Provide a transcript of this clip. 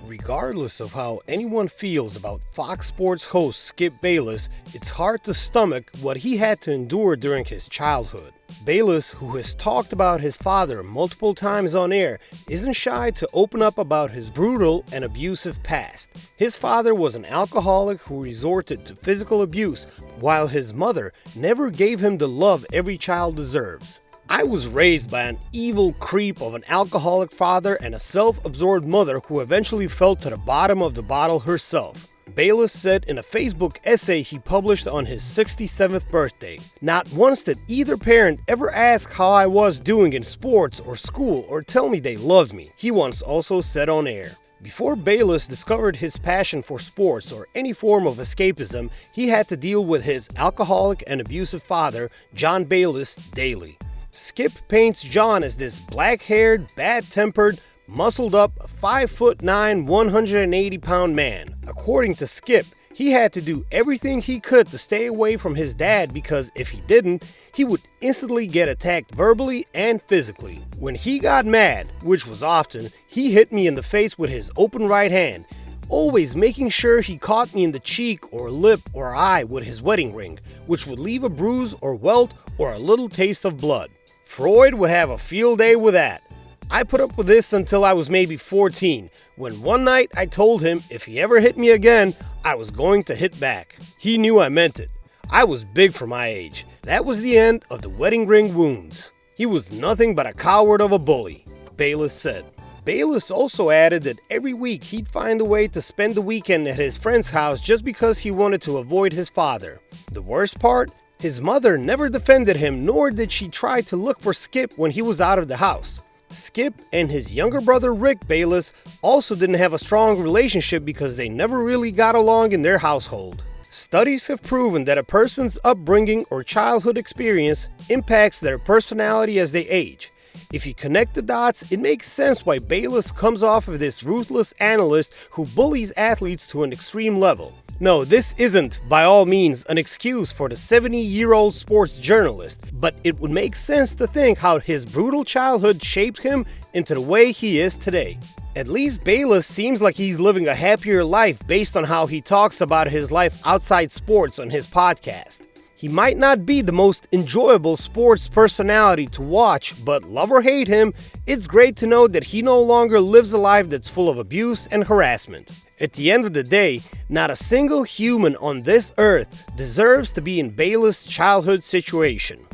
Regardless of how anyone feels about Fox Sports host Skip Bayless, it's hard to stomach what he had to endure during his childhood. Bayless, who has talked about his father multiple times on air, isn't shy to open up about his brutal and abusive past. His father was an alcoholic who resorted to physical abuse, while his mother never gave him the love every child deserves. I was raised by an evil creep of an alcoholic father and a self-absorbed mother who eventually fell to the bottom of the bottle herself. Bayless said in a Facebook essay he published on his 67th birthday. Not once did either parent ever ask how I was doing in sports or school or tell me they loved me, he once also said on air. Before Bayless discovered his passion for sports or any form of escapism, he had to deal with his alcoholic and abusive father, John Bayless, daily. Skip paints John as this black-haired, bad-tempered, muscled-up, 5'9", 180-pound man. According to Skip, he had to do everything he could to stay away from his dad because if he didn't, he would instantly get attacked verbally and physically. When he got mad, which was often, he hit me in the face with his open right hand, always making sure he caught me in the cheek or lip or eye with his wedding ring, which would leave a bruise or welt or a little taste of blood. Freud would have a field day with that. I put up with this until I was maybe 14, when one night I told him if he ever hit me again, I was going to hit back. He knew I meant it. I was big for my age. That was the end of the wedding ring wounds. He was nothing but a coward of a bully, Bayless said. Bayless also added that every week he'd find a way to spend the weekend at his friend's house just because he wanted to avoid his father. The worst part? His mother never defended him, nor did she try to look for Skip when he was out of the house. Skip and his younger brother Rick Bayless also didn't have a strong relationship because they never really got along in their household. Studies have proven that a person's upbringing or childhood experience impacts their personality as they age. If you connect the dots, it makes sense why Bayless comes off of this ruthless analyst who bullies athletes to an extreme level. No, this isn't, by all means, an excuse for the 70-year-old sports journalist, but it would make sense to think how his brutal childhood shaped him into the way he is today. At least Bayless seems like he's living a happier life based on how he talks about his life outside sports on his podcast. He might not be the most enjoyable sports personality to watch, but love or hate him, it's great to know that he no longer lives a life that's full of abuse and harassment. At the end of the day, not a single human on this earth deserves to be in Bayless' childhood situation.